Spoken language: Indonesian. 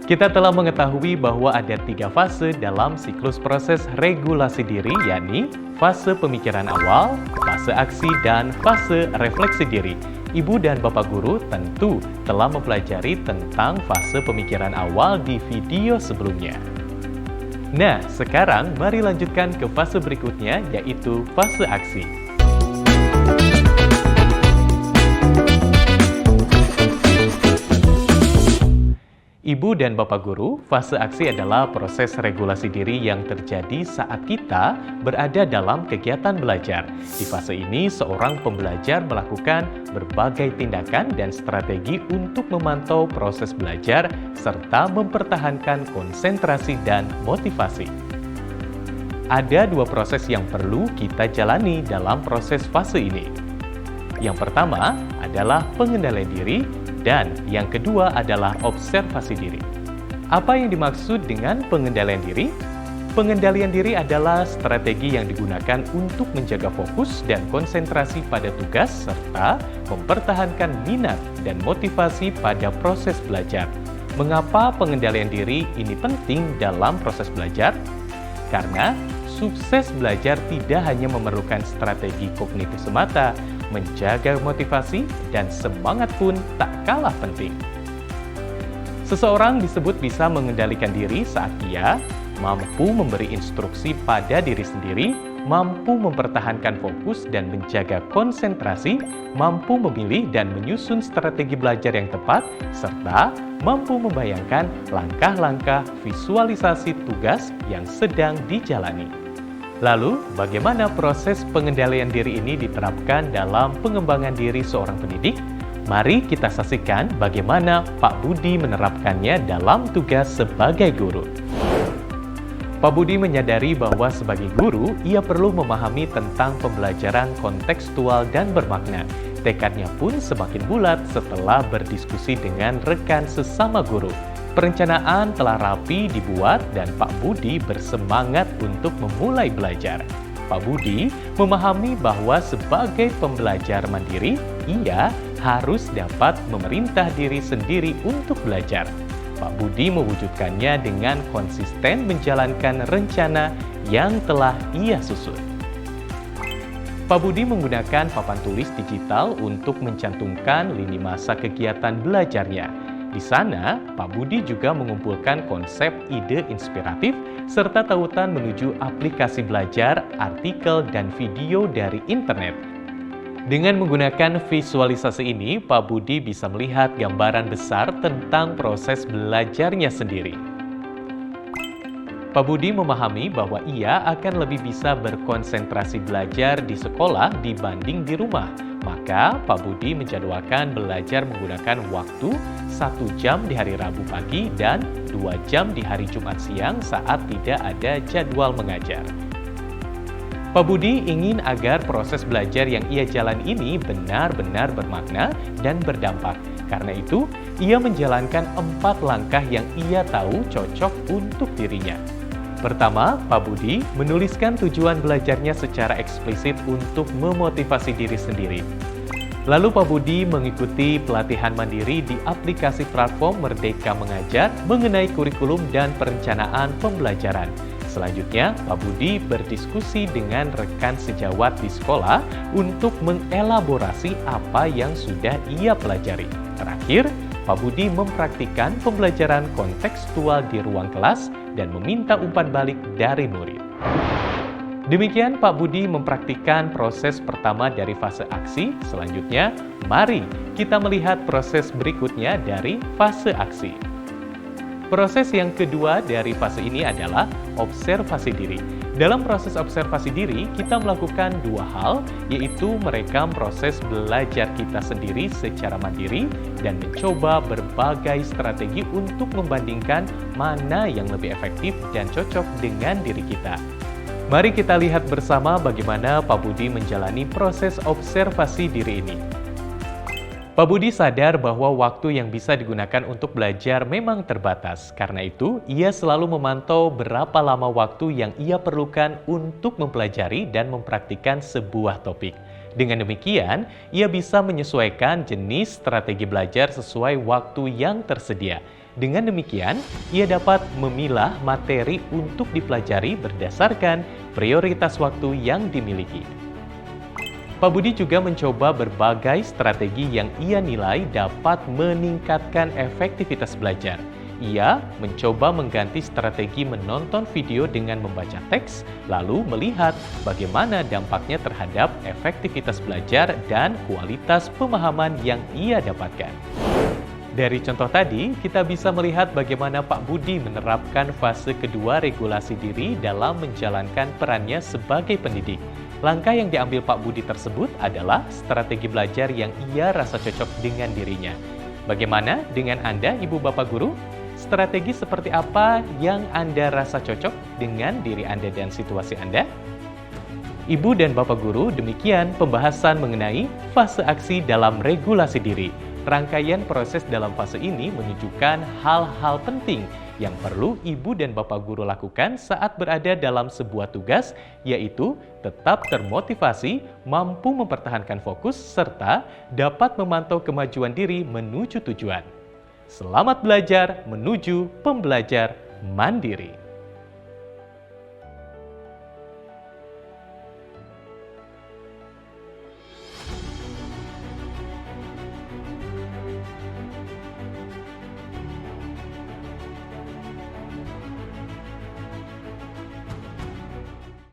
Kita telah mengetahui bahwa ada 3 fase dalam siklus proses regulasi diri, yakni fase pemikiran awal, fase aksi, dan fase refleksi diri. Ibu dan Bapak Guru tentu telah mempelajari tentang fase pemikiran awal di video sebelumnya. Nah, sekarang mari lanjutkan ke fase berikutnya, yaitu fase aksi. Ibu dan Bapak Guru, fase aksi adalah proses regulasi diri yang terjadi saat kita berada dalam kegiatan belajar. Di fase ini, seorang pembelajar melakukan berbagai tindakan dan strategi untuk memantau proses belajar serta mempertahankan konsentrasi dan motivasi. Ada 2 proses yang perlu kita jalani dalam proses fase ini. Yang pertama adalah pengendalian diri, dan yang kedua adalah observasi diri. Apa yang dimaksud dengan pengendalian diri? Pengendalian diri adalah strategi yang digunakan untuk menjaga fokus dan konsentrasi pada tugas serta mempertahankan minat dan motivasi pada proses belajar. Mengapa pengendalian diri ini penting dalam proses belajar? Karena sukses belajar tidak hanya memerlukan strategi kognitif semata, menjaga motivasi dan semangat pun tak kalah penting. Seseorang disebut bisa mengendalikan diri saat ia mampu memberi instruksi pada diri sendiri, mampu mempertahankan fokus dan menjaga konsentrasi, mampu memilih dan menyusun strategi belajar yang tepat, serta mampu membayangkan langkah-langkah visualisasi tugas yang sedang dijalani. Lalu, bagaimana proses pengendalian diri ini diterapkan dalam pengembangan diri seorang pendidik? Mari kita saksikan bagaimana Pak Budi menerapkannya dalam tugas sebagai guru. Pak Budi menyadari bahwa sebagai guru, ia perlu memahami tentang pembelajaran kontekstual dan bermakna. Tekadnya pun semakin bulat setelah berdiskusi dengan rekan sesama guru. Perencanaan telah rapi dibuat dan Pak Budi bersemangat untuk memulai belajar. Pak Budi memahami bahwa sebagai pembelajar mandiri, ia harus dapat memerintah diri sendiri untuk belajar. Pak Budi mewujudkannya dengan konsisten menjalankan rencana yang telah ia susun. Pak Budi menggunakan papan tulis digital untuk mencantumkan lini masa kegiatan belajarnya. Di sana, Pak Budi juga mengumpulkan konsep ide inspiratif serta tautan menuju aplikasi belajar, artikel, dan video dari internet. Dengan menggunakan visualisasi ini, Pak Budi bisa melihat gambaran besar tentang proses belajarnya sendiri. Pak Budi memahami bahwa ia akan lebih bisa berkonsentrasi belajar di sekolah dibanding di rumah. Maka, Pak Budi menjadwalkan belajar menggunakan waktu 1 jam di hari Rabu pagi dan 2 jam di hari Jumat siang saat tidak ada jadwal mengajar. Pak Budi ingin agar proses belajar yang ia jalan ini benar-benar bermakna dan berdampak. Karena itu, ia menjalankan 4 langkah yang ia tahu cocok untuk dirinya. Pertama, Pak Budi menuliskan tujuan belajarnya secara eksplisit untuk memotivasi diri sendiri. Lalu Pak Budi mengikuti pelatihan mandiri di aplikasi platform Merdeka Mengajar mengenai kurikulum dan perencanaan pembelajaran. Selanjutnya, Pak Budi berdiskusi dengan rekan sejawat di sekolah untuk mengelaborasi apa yang sudah ia pelajari. Terakhir, Pak Budi mempraktikkan pembelajaran kontekstual di ruang kelas dan meminta umpan balik dari murid. Demikian Pak Budi mempraktikkan proses pertama dari fase aksi. Selanjutnya, mari kita melihat proses berikutnya dari fase aksi. Proses yang kedua dari fase ini adalah observasi diri. Dalam proses observasi diri, kita melakukan 2 hal, yaitu merekam proses belajar kita sendiri secara mandiri dan mencoba berbagai strategi untuk membandingkan mana yang lebih efektif dan cocok dengan diri kita. Mari kita lihat bersama bagaimana Pak Budi menjalani proses observasi diri ini. Pak Budi sadar bahwa waktu yang bisa digunakan untuk belajar memang terbatas. Karena itu, ia selalu memantau berapa lama waktu yang ia perlukan untuk mempelajari dan mempraktikkan sebuah topik. Dengan demikian, ia bisa menyesuaikan jenis strategi belajar sesuai waktu yang tersedia. Dengan demikian, ia dapat memilah materi untuk dipelajari berdasarkan prioritas waktu yang dimiliki. Pak Budi juga mencoba berbagai strategi yang ia nilai dapat meningkatkan efektivitas belajar. Ia mencoba mengganti strategi menonton video dengan membaca teks, lalu melihat bagaimana dampaknya terhadap efektivitas belajar dan kualitas pemahaman yang ia dapatkan. Dari contoh tadi, kita bisa melihat bagaimana Pak Budi menerapkan fase kedua regulasi diri dalam menjalankan perannya sebagai pendidik. Langkah yang diambil Pak Budi tersebut adalah strategi belajar yang ia rasa cocok dengan dirinya. Bagaimana dengan Anda, Ibu Bapak Guru? Strategi seperti apa yang Anda rasa cocok dengan diri Anda dan situasi Anda? Ibu dan Bapak Guru, demikian pembahasan mengenai fase aksi dalam regulasi diri. Rangkaian proses dalam fase ini menunjukkan hal-hal penting yang perlu Ibu dan Bapak Guru lakukan saat berada dalam sebuah tugas, yaitu tetap termotivasi, mampu mempertahankan fokus, serta dapat memantau kemajuan diri menuju tujuan. Selamat belajar menuju pembelajar mandiri.